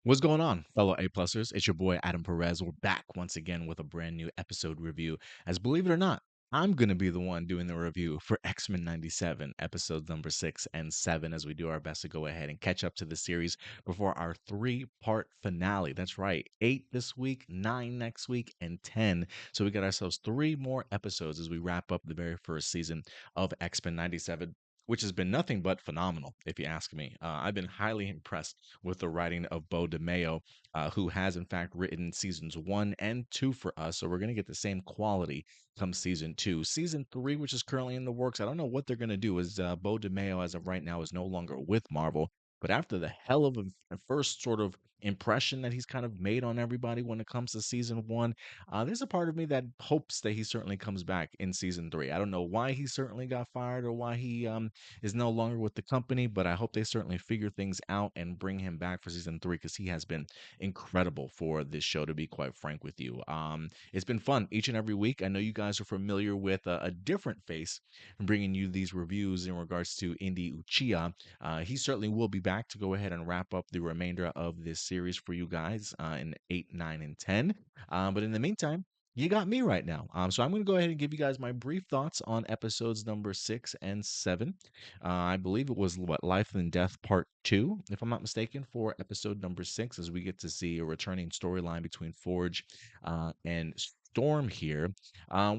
What's going on, fellow A-Plusers? It's your boy Adam Perez. We're back once again with a brand new episode review. As believe it or not, I'm going to be the one doing the review for X-Men 97, episodes number 6 and 7, as we do our best to go ahead and catch up to the series before our three-part finale. That's right, 8 this week, 9 next week, and 10. So we got ourselves 3 more episodes as we wrap up the very first season of X-Men 97, which has been nothing but phenomenal, if you ask me. I've been highly impressed with the writing of Beau Demayo, who has in fact written seasons 1 and 2 for us. So we're going to get the same quality come season 2. Season 3, which is currently in the works, I don't know what they're going to do. Is Beau Demayo, as of right now, is no longer with Marvel. But after the hell of a first sort of impression that he's kind of made on everybody when it comes to season 1, there's a part of me that hopes that he certainly comes back in season 3. I don't know why he certainly got fired or why he is no longer with the company, but I hope they certainly figure things out and bring him back for season 3 because he has been incredible for this show, to be quite frank with you. It's been fun each and every week. I know you guys are familiar with a different face bringing you these reviews in regards to Indy Uchiha. He certainly will be back to go ahead and wrap up the remainder of this series for you guys in 8, 9, and 10. But in the meantime, you got me right now. So I'm going to go ahead and give you guys my brief thoughts on episodes number 6 and 7. I believe it was what Life and Death Part 2, if I'm not mistaken, for episode number 6, as we get to see a returning storyline between Forge and Storm here,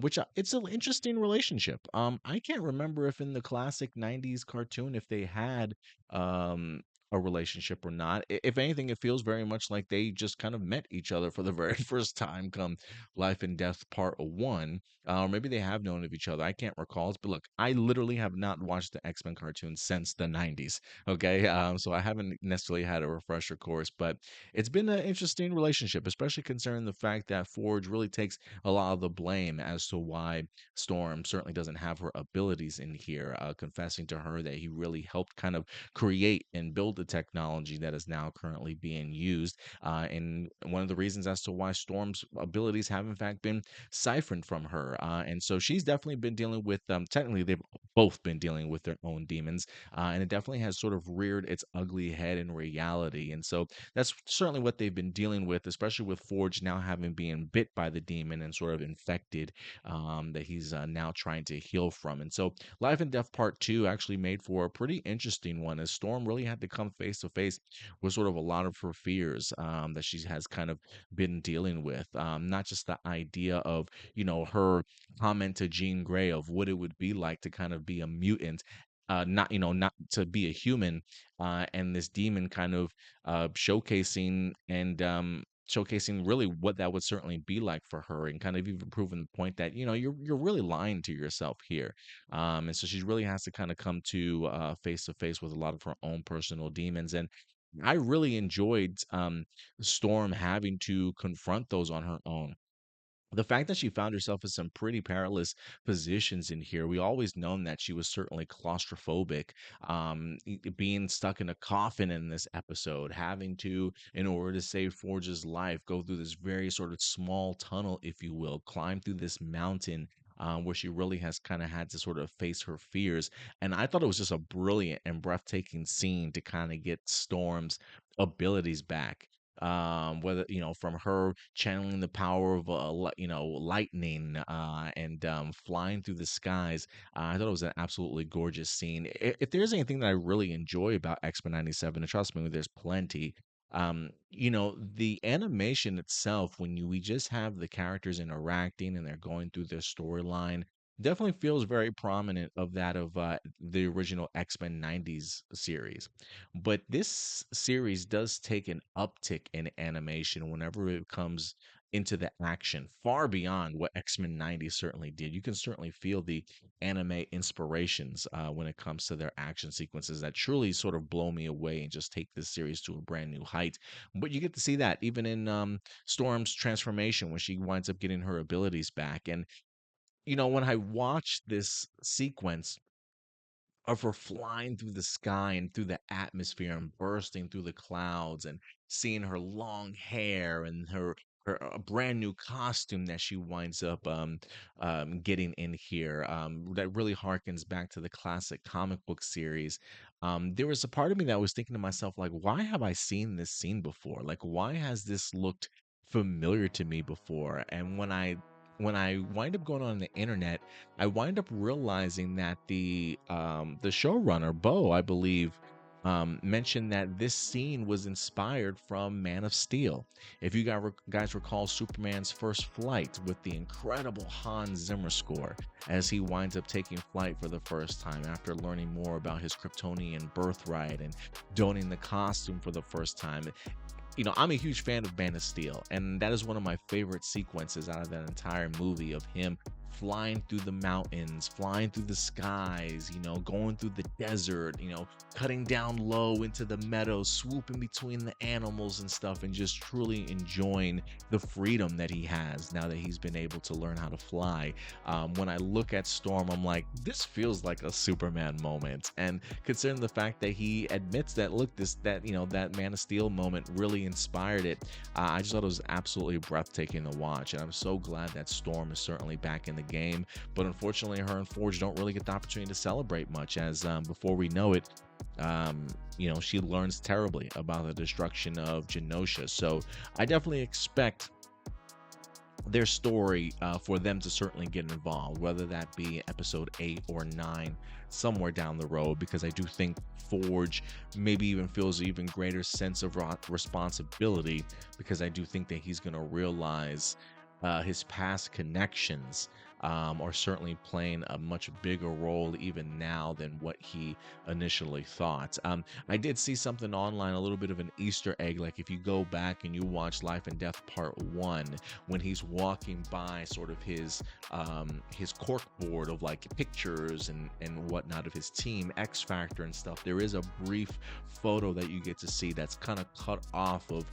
which it's an interesting relationship. I can't remember if in the classic '90s cartoon if they had um, a relationship or not. If anything, it feels very much like they just kind of met each other for the very first time come Life and Death Part 1. Or maybe they have known of each other. I can't recall. But look, I literally have not watched the X Men cartoon since the '90s. Okay, so I haven't necessarily had a refresher course, but it's been an interesting relationship, especially concerning the fact that Forge really takes a lot of the blame as to why Storm certainly doesn't have her abilities in here, confessing to her that he really helped kind of create and build the technology that is now currently being used. And one of the reasons as to why Storm's abilities have in fact been siphoned from her. And so she's definitely been dealing with technically they've both been dealing with their own demons. And it definitely has sort of reared its ugly head in reality. And so that's certainly what they've been dealing with, especially with Forge now having been bit by the demon and sort of infected, that he's now trying to heal from. And so Life and Death Part 2 actually made for a pretty interesting one, as Storm really had to come face to face with sort of a lot of her fears that she has kind of been dealing with. Not just the idea of, her comment to Jean Grey of what it would be like to kind of be a mutant. Not to be a human, and this demon kind of showcasing really what that would certainly be like for her, and kind of even proving the point that you're really lying to yourself here. And so she really has to kind of come to face to face with a lot of her own personal demons. And I really enjoyed Storm having to confront those on her own. The fact that she found herself in some pretty perilous positions in here. We always known that she was certainly claustrophobic. Being stuck in a coffin in this episode, having to, in order to save Forge's life, go through this very sort of small tunnel, if you will, climb through this mountain. Where she really has kind of had to sort of face her fears. And I thought it was just a brilliant and breathtaking scene to kind of get Storm's abilities back, whether from her channeling the power of lightning, and flying through the skies. I thought it was an absolutely gorgeous scene. If there's anything that I really enjoy about X-Men 97, and trust me, there's plenty. The animation itself, when we just have the characters interacting and they're going through their storyline, definitely feels very prominent of that of the original X-Men '90s series. But this series does take an uptick in animation whenever it comes into the action, far beyond what X-Men '90 certainly did. You can certainly feel the anime inspirations when it comes to their action sequences that truly sort of blow me away and just take this series to a brand new height. But you get to see that even in Storm's transformation when she winds up getting her abilities back. And when I watch this sequence of her flying through the sky and through the atmosphere and bursting through the clouds, and seeing her long hair and her a brand new costume that she winds up getting in here, that really harkens back to the classic comic book series. There was a part of me that was thinking to myself, like, why have I seen this scene before? Like, why has this looked familiar to me before? And when I wind up going on the internet, I wind up realizing that the showrunner Beau, I believe, mentioned that this scene was inspired from Man of Steel. If you guys recall Superman's first flight with the incredible Hans Zimmer score, as he winds up taking flight for the first time after learning more about his Kryptonian birthright and donning the costume for the first time. I'm a huge fan of Man of Steel, and that is one of my favorite sequences out of that entire movie of him flying through the mountains, flying through the skies, going through the desert, cutting down low into the meadows, swooping between the animals and stuff, and just truly enjoying the freedom that he has now that he's been able to learn how to fly. When I look at Storm, I'm like, this feels like a Superman moment. And considering the fact that he admits that, look, that Man of Steel moment really inspired it, I just thought it was absolutely breathtaking to watch. And I'm so glad that Storm is certainly back in the game. But unfortunately, her and Forge don't really get the opportunity to celebrate much, as before we know it, she learns terribly about the destruction of Genosha. So I definitely expect their story for them to certainly get involved, whether that be episode 8 or 9, somewhere down the road, because I do think Forge maybe even feels an even greater sense of responsibility, because I do think that he's going to realize his past connections are certainly playing a much bigger role even now than what he initially thought. I did see something online, a little bit of an Easter egg. Like if you go back and you watch Life and Death Part 1, when he's walking by sort of his cork board of like pictures and whatnot of his team, X Factor and stuff, there is a brief photo that you get to see that's kind of cut off of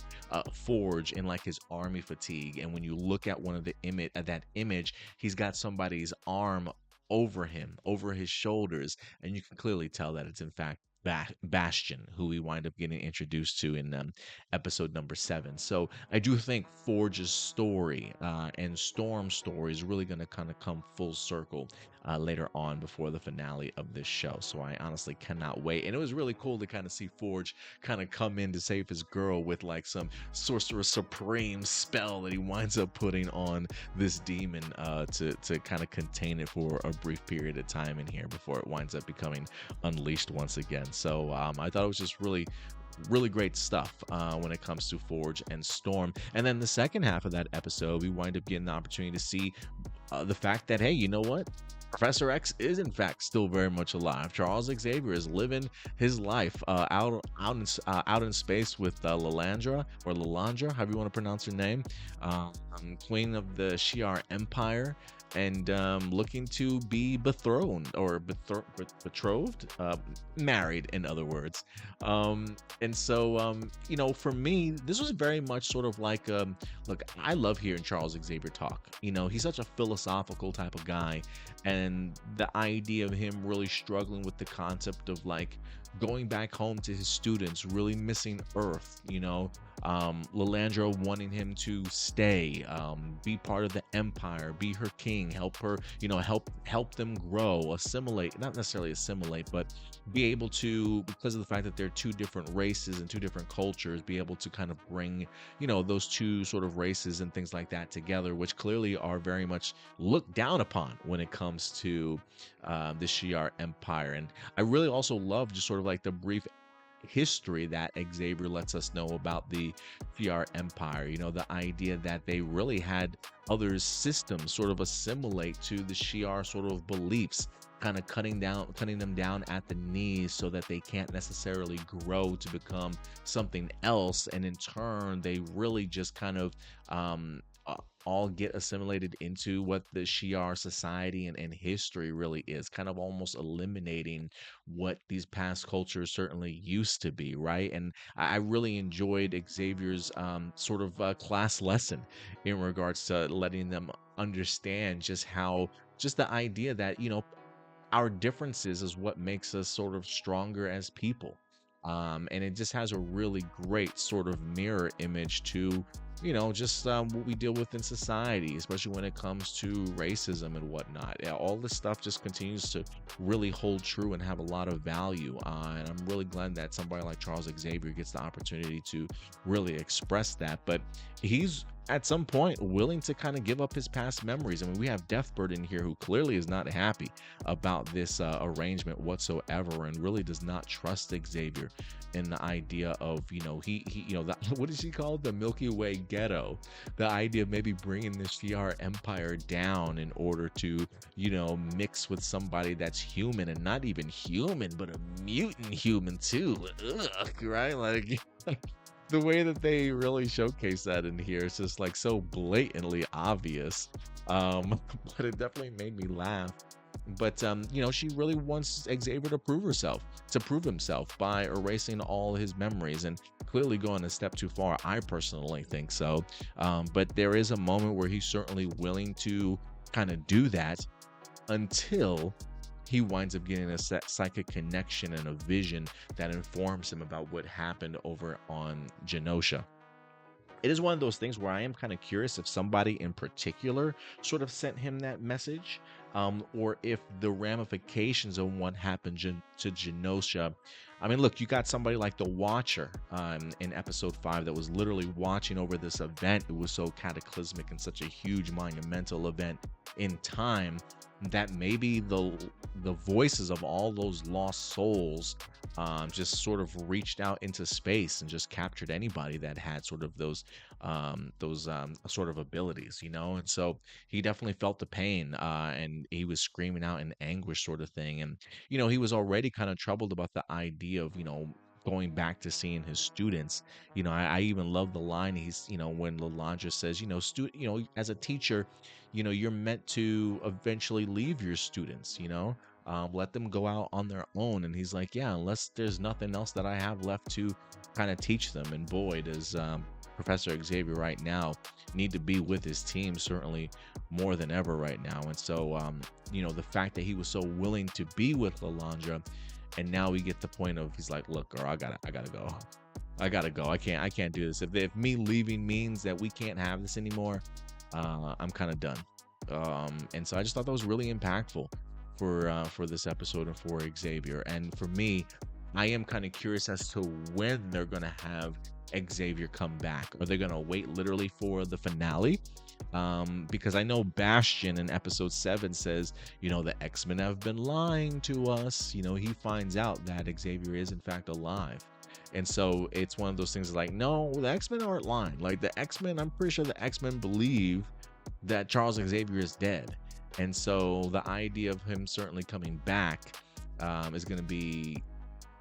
Forge in like his army fatigue. And when you look at one of the that image, he's got somebody's arm over him, over his shoulders, and you can clearly tell that it's in fact Bastion, who we wind up getting introduced to in episode number 7. So I do think Forge's story and Storm's story is really going to kind of come full circle later on before the finale of this show. So I honestly cannot wait. And it was really cool to kind of see Forge kind of come in to save his girl with like some Sorcerer Supreme spell that he winds up putting on this demon to kind of contain it for a brief period of time in here before it winds up becoming unleashed once again. So I thought it was just really great stuff when it comes to Forge and Storm. And then the second half of that episode, we wind up getting the opportunity to see the fact that, hey, you know what? Professor X is in fact still very much alive. Charles Xavier is living his life out in space with Lalandra, or Lalandra, however you want to pronounce her name, Queen of the Shi'ar Empire, and looking to be betrothed, or betrothed, married, in other words. And so, for me, this was very much sort of like, look, I love hearing Charles Xavier talk. He's such a philosophical type of guy, and the idea of him really struggling with the concept of like going back home to his students, really missing Earth, Lalandra wanting him to stay, be part of the Empire, be her king, help her, help them grow, assimilate, not necessarily assimilate, but be able to, because of the fact that they're two different races and two different cultures, be able to kind of bring, those two sort of races and things like that together, which clearly are very much looked down upon when it comes to the Shi'ar Empire. And I really also love just sort of like the brief history that Xavier lets us know about the Shi'ar Empire. The idea that they really had other systems sort of assimilate to the Shi'ar sort of beliefs, kind of cutting them down at the knees so that they can't necessarily grow to become something else, and in turn they really just kind of all get assimilated into what the Shi'ar society and history really is, kind of almost eliminating what these past cultures certainly used to be, right? And I really enjoyed Xavier's sort of class lesson in regards to letting them understand just the idea that, our differences is what makes us sort of stronger as people. And it just has a really great sort of mirror image to, just what we deal with in society, especially when it comes to racism and whatnot. Yeah, all this stuff just continues to really hold true and have a lot of value. And I'm really glad that somebody like Charles Xavier gets the opportunity to really express that. But he's at some point willing to kind of give up his past memories. I mean, we have Deathbird in here who clearly is not happy about this arrangement whatsoever, and really does not trust Xavier in the idea of, what is he called, the Milky Way ghetto, the idea of maybe bringing the Shi'ar Empire down in order to, mix with somebody that's human, and not even human, but a mutant human too. Ugh, right? Like, the way that they really showcase that in here is just like so blatantly obvious. But it definitely made me laugh. But she really wants Xavier to prove himself by erasing all his memories, and clearly going a step too far. I personally think so. But there is a moment where he's certainly willing to kind of do that, until he winds up getting a psychic connection and a vision that informs him about what happened over on Genosha. It is one of those things where I am kind of curious if somebody in particular sort of sent him that message, or if the ramifications of what happened to Genosha. I mean, look, you got somebody like the Watcher in episode 5 that was literally watching over this event. It was so cataclysmic and such a huge monumental event in time that maybe the voices of all those lost souls just sort of reached out into space and just captured anybody that had sort of those sort of abilities, and so he definitely felt the pain, and he was screaming out in anguish, sort of thing. And he was already kind of troubled about the idea of going back to seeing his students. I even love the line when Lalandra says, as a teacher, you're meant to eventually leave your students, let them go out on their own. And he's like, yeah, unless there's nothing else that I have left to kind of teach them. And boy, does Professor Xavier right now need to be with his team, certainly more than ever right now. And so, the fact that he was so willing to be with Lalandra, and now we get the point of, he's like, look, girl, I gotta go. I can't do this. If me leaving means that we can't have this anymore, I'm kind of done. And so I just thought that was really impactful for this episode and for Xavier. And for me, I am kind of curious as to when they're gonna have Xavier come back. Are they gonna wait literally for the finale? Because I know Bastion in episode 7 says, the X-Men have been lying to us. He finds out that Xavier is in fact alive. And so it's one of those things like, no, the X-Men aren't lying. Like, the X-Men, I'm pretty sure the X-Men believe that Charles Xavier is dead. And so the idea of him certainly coming back is going to be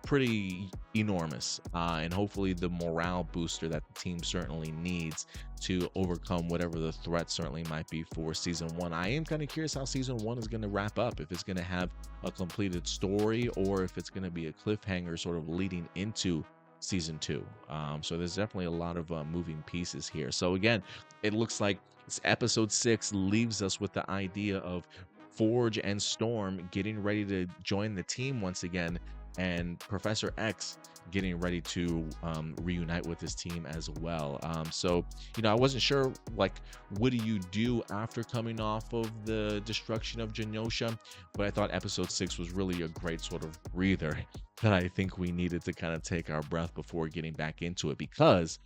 pretty enormous, and hopefully the morale booster that the team certainly needs to overcome whatever the threat certainly might be for season 1. I am kind of curious how season 1 is going to wrap up, if it's going to have a completed story, or if it's going to be a cliffhanger sort of leading into season 2. So there's definitely a lot of moving pieces here. So again, it looks like episode 6 leaves us with the idea of Forge and Storm getting ready to join the team once again, and Professor X getting ready to reunite with his team as well. So, I wasn't sure, like, what do you do after coming off of the destruction of Genosha? But I thought episode 6 was really a great sort of breather that I think we needed to kind of take our breath before getting back into it. Because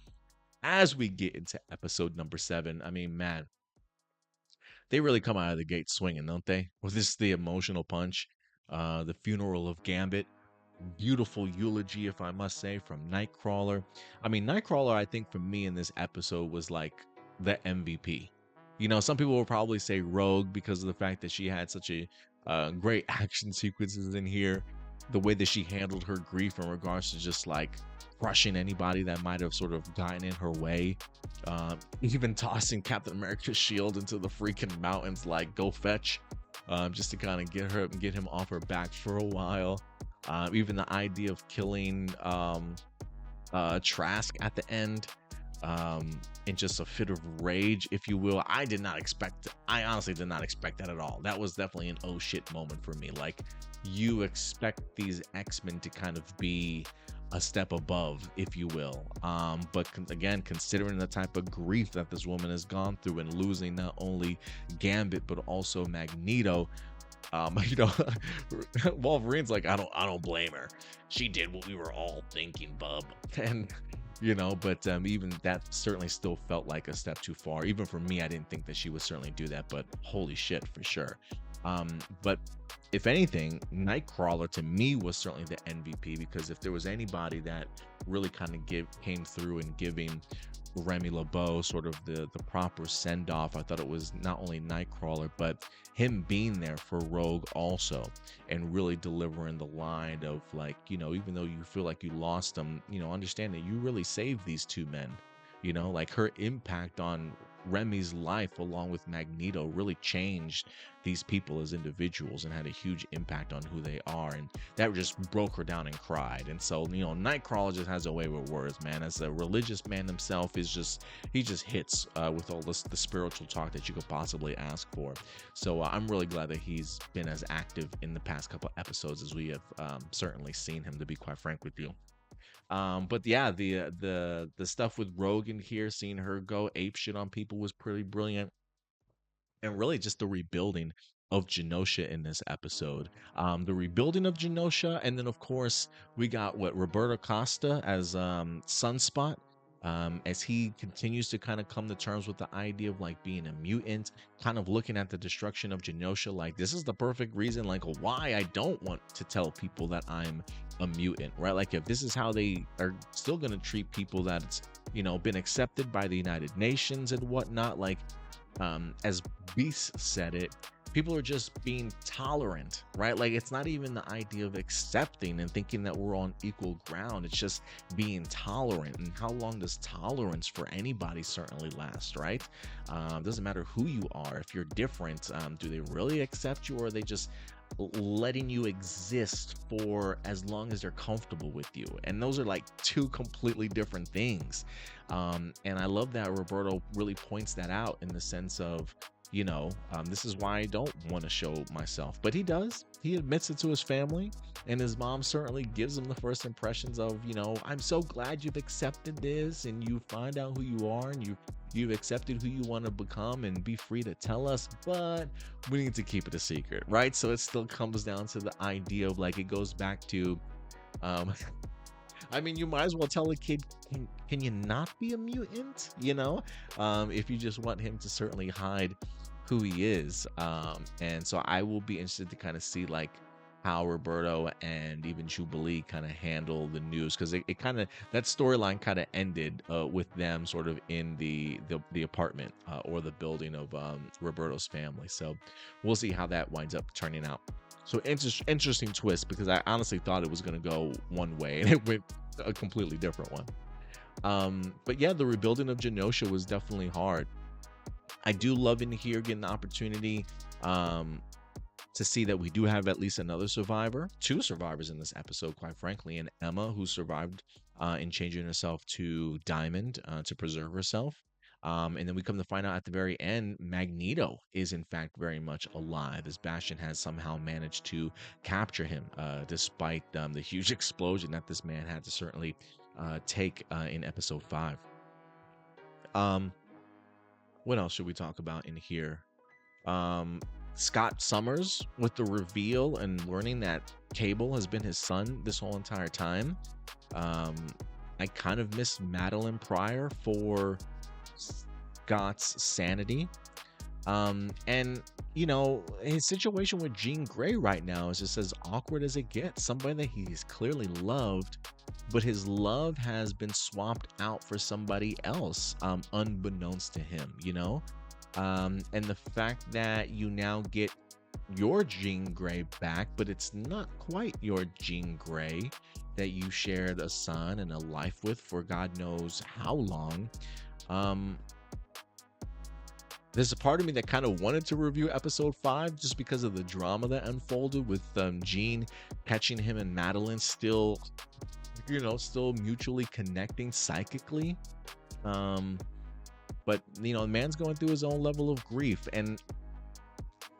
as we get into episode number 7, I mean, man, they really come out of the gate swinging, don't they? Was this the emotional punch? The funeral of Gambit. Beautiful eulogy, if I must say, from Nightcrawler. I mean, Nightcrawler, I think for me in this episode was like the MVP. Some people will probably say Rogue because of the fact that she had such a great action sequences in here. The way that she handled her grief in regards to just like crushing anybody that might have sort of gotten in her way. Even tossing Captain America's shield into the freaking mountains, like, go fetch, just to kind of get him off her back for a while. Even the idea of killing Trask at the end, in just a fit of rage, if you will. I honestly did not expect that at all. That was definitely an oh shit moment for me. Like, you expect these X-Men to kind of be a step above, if you will. But again, considering the type of grief that this woman has gone through and losing not only Gambit but also Magneto, you know, Wolverine's like, I don't blame her. She did what we were all thinking, bub. And but even that certainly still felt like a step too far. Even for me, I didn't think that she would certainly do that, but holy shit, for sure. But if anything, Nightcrawler to me was certainly the MVP, because if there was anybody that really kind of came through and giving Remy LeBeau sort of the proper send off, I thought it was not only Nightcrawler, but him being there for Rogue also, and really delivering the line of like, even though you feel like you lost them, understand that you really saved these two men. Like her impact on Remy's life along with Magneto really changed these people as individuals and had a huge impact on who they are, and that just broke her down and cried. And so Nightcrawler just has a way with words, man. As a religious man himself, he just hits with all the spiritual talk that you could possibly ask for. So I'm really glad that he's been as active in the past couple episodes as we have certainly seen him, to be quite frank with you. But yeah, the stuff with Rogue in here, seeing her go ape shit on people was pretty brilliant, and really just the rebuilding of Genosha in this episode. The rebuilding of Genosha, and then of course we got Roberto Costa as Sunspot, as he continues to kind of come to terms with the idea of like being a mutant, kind of looking at the destruction of Genosha like this is the perfect reason like why I don't want to tell people that I'm a mutant, right? Like if this is how they are still going to treat people that's been accepted by the United Nations and whatnot, like as Beast said it, people are just being tolerant, right? Like it's not even the idea of accepting and thinking that we're on equal ground. It's just being tolerant. And how long does tolerance for anybody certainly last, right? Doesn't matter who you are. If you're different, do they really accept you, or are they just letting you exist for as long as they're comfortable with you? And those are like two completely different things. And I love that Roberto really points that out in the sense of, this is why I don't want to show myself. But he does. He admits it to his family, and his mom certainly gives him the first impressions of, I'm so glad you've accepted this and you find out who you are, and you've accepted who you want to become, and be free to tell us, but we need to keep it a secret, right? So it still comes down to the idea of like, it goes back to, I mean, you might as well tell a kid, can you not be a mutant? If you just want him to certainly hide who he is. And so I will be interested to kind of see like how Roberto and even Jubilee kind of handle the news, because it kind of, that storyline kind of ended with them sort of in the apartment or the building of Roberto's family. So we'll see how that winds up turning out. So interesting twist, because I honestly thought it was going to go one way and it went a completely different one. But yeah, the rebuilding of Genosha was definitely hard. I do love in here getting the opportunity to see that we do have at least another survivor, two survivors in this episode, quite frankly, and Emma, who survived in changing herself to Diamond to preserve herself. And then we come to find out at the very end, Magneto is in fact very much alive, as Bastion has somehow managed to capture him, despite the huge explosion that this man had to certainly take in episode 5. What else should we talk about in here? Scott Summers with the reveal and learning that Cable has been his son this whole entire time. I kind of miss Madeline Pryor for Scott's sanity. And his situation with Jean Grey right now is just as awkward as it gets. Somebody that he's clearly loved, but his love has been swapped out for somebody else, unbeknownst to him, and the fact that you now get your Jean Grey back, but it's not quite your Jean Grey that you shared a son and a life with for God knows how long. There's a part of me that kind of wanted to review episode 5 just because of the drama that unfolded with Jean catching him and Madeline still mutually connecting psychically. But the man's going through his own level of grief, and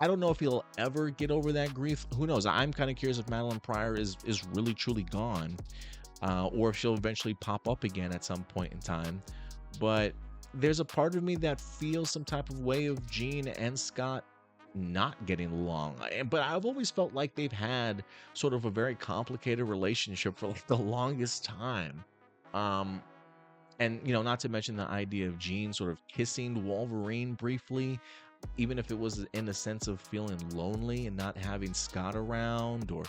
I don't know if he'll ever get over that grief. Who knows? I'm kind of curious if Madeline Pryor is really truly gone. or if she'll eventually pop up again at some point in time. But there's a part of me that feels some type of way of Gene and Scott not getting along. But I've always felt like they've had sort of a very complicated relationship for like the longest time. Um, and not to mention the idea of Gene sort of kissing Wolverine briefly, even if it was in a sense of feeling lonely and not having Scott around, or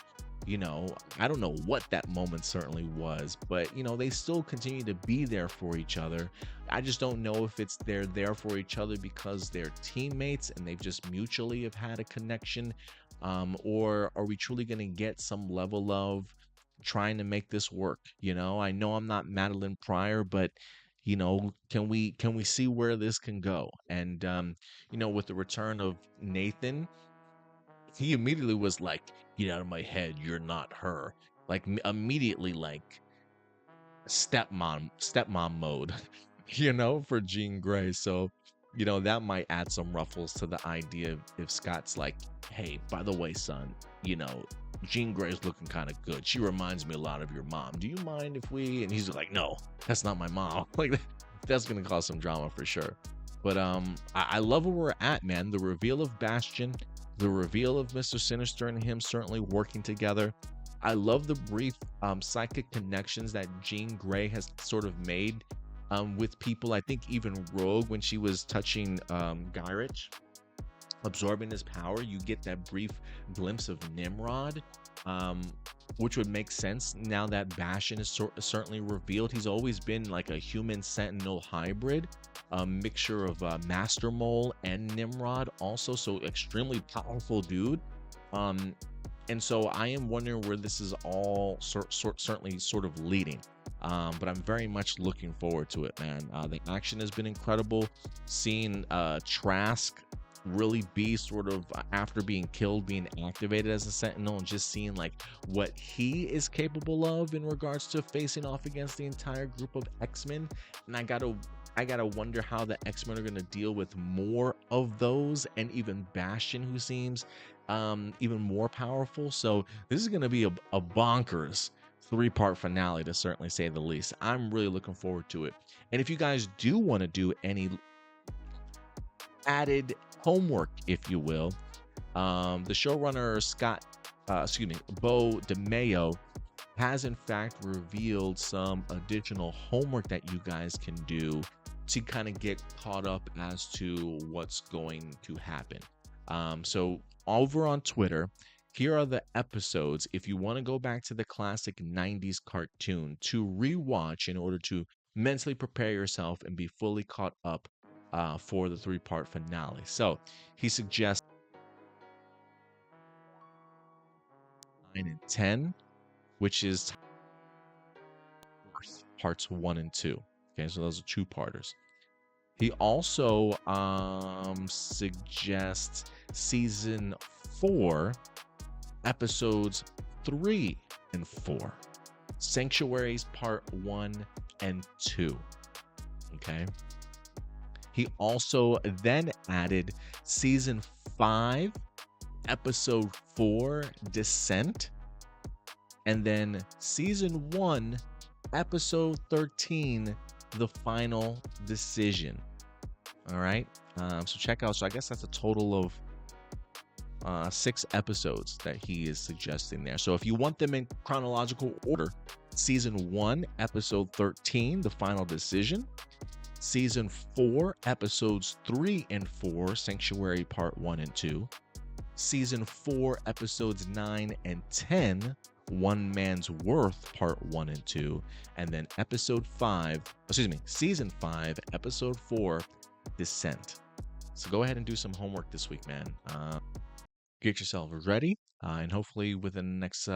you know I don't know what that moment certainly was, but they still continue to be there for each other. I just don't know if it's they're there for each other because they're teammates and they've just mutually have had a connection, or are we truly going to get some level of trying to make this work? I know I'm not Madeline Pryor, but can we see where this can go? And with the return of Nathan, he immediately was like, "Get out of my head, you're not her." Like immediately, like stepmom mode, for Jean Grey. So, that might add some ruffles to the idea if Scott's like, "Hey, by the way, son, Jean Grey's looking kind of good. She reminds me a lot of your mom. Do you mind if we?" And he's like, "No, that's not my mom." Like that's gonna cause some drama for sure. But I love where we're at, man. The reveal of Bastion, the reveal of Mr. Sinister and him certainly working together. I love the brief psychic connections that Jean Grey has sort of made with people. I think even Rogue, when she was touching Gyrich, absorbing his power, you get that brief glimpse of Nimrod, um, which would make sense now that Bastion is certainly revealed. He's always been like a human sentinel hybrid, a mixture of Master Mole and Nimrod, also, so extremely powerful dude. Um, and so I am wondering where this is all certainly sort of leading. But I'm very much looking forward to it, man. The action has been incredible. Seeing Trask really be sort of after being killed, being activated as a Sentinel, and just seeing like what he is capable of in regards to facing off against the entire group of X-Men. And I gotta wonder how the X-Men are gonna deal with more of those, and even Bastion, who seems even more powerful. So this is gonna be a bonkers three-part finale, to certainly say the least. I'm really looking forward to it. And if you guys do want to do any added homework, if you will, the showrunner Beau Demayo has in fact revealed some additional homework that you guys can do to kind of get caught up as to what's going to happen. So over on Twitter, here are the episodes if you want to go back to the classic 90s cartoon to rewatch in order to mentally prepare yourself and be fully caught up for the three-part finale. So he suggests 9 and 10, which is parts 1 and 2. Okay, so those are two-parters. He also suggests season 4, episodes 3 and 4. Sanctuaries part 1 and 2. Okay. He also then added season 5, episode 4, Descent, and then season 1, episode 13, The Final Decision. All right. So check out. So I guess that's a total of 6 episodes that he is suggesting there. So if you want them in chronological order, season 1, episode 13, The Final Decision. Season 4, episodes 3 and 4, Sanctuary part 1 and 2. Season 4, episodes 9 and 10, One Man's Worth part 1 and 2. And then season 5, episode 4, Descent. So go ahead and do some homework this week, man. Get yourself ready, and hopefully within the next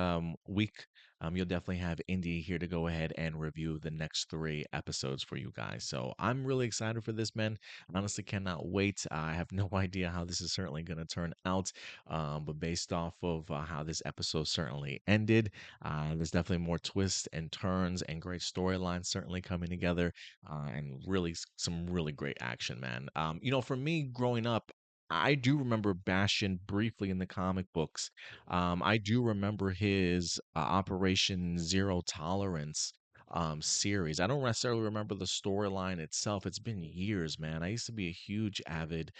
week, you'll definitely have Indy here to go ahead and review the next 3 episodes for you guys. So I'm really excited for this, man. I honestly cannot wait. I have no idea how this is certainly going to turn out, but based off of how this episode certainly ended, there's definitely more twists and turns and great storylines certainly coming together, and really some really great action, man. For me growing up, I do remember Bastion briefly in the comic books. I do remember his Operation Zero Tolerance series. I don't necessarily remember the storyline itself. It's been years, man. I used to be a huge avid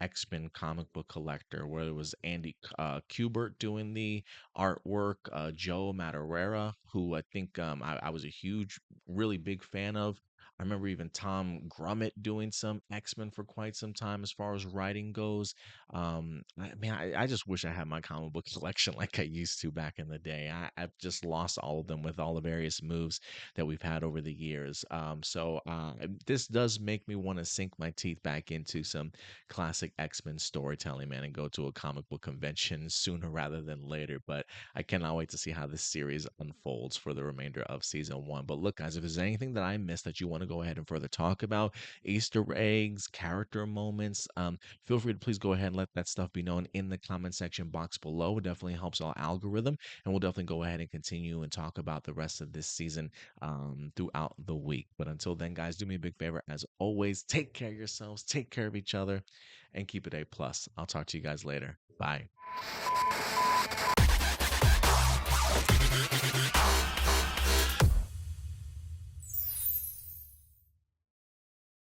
X-Men comic book collector, where it was Andy Kubert doing the artwork, Joe Madureira, who I think I was a huge, really big fan of. I remember even Tom Grummett doing some X-Men for quite some time as far as writing goes. I just wish I had my comic book collection like I used to back in the day. I've just lost all of them with all the various moves that we've had over the years. This does make me want to sink my teeth back into some classic X-Men storytelling, man, and go to a comic book convention sooner rather than later. But I cannot wait to see how this series unfolds for the remainder of season one. But look, guys, if there's anything that I missed that you want to go ahead and further talk about, Easter eggs, character moments, feel free to please go ahead and let that stuff be known in the comment section box below. It definitely helps our algorithm, and we'll definitely go ahead and continue and talk about the rest of this season throughout the week. But until then, guys, do me a big favor. As always, take care of yourselves, take care of each other, and keep it A plus. I'll talk to you guys later. Bye.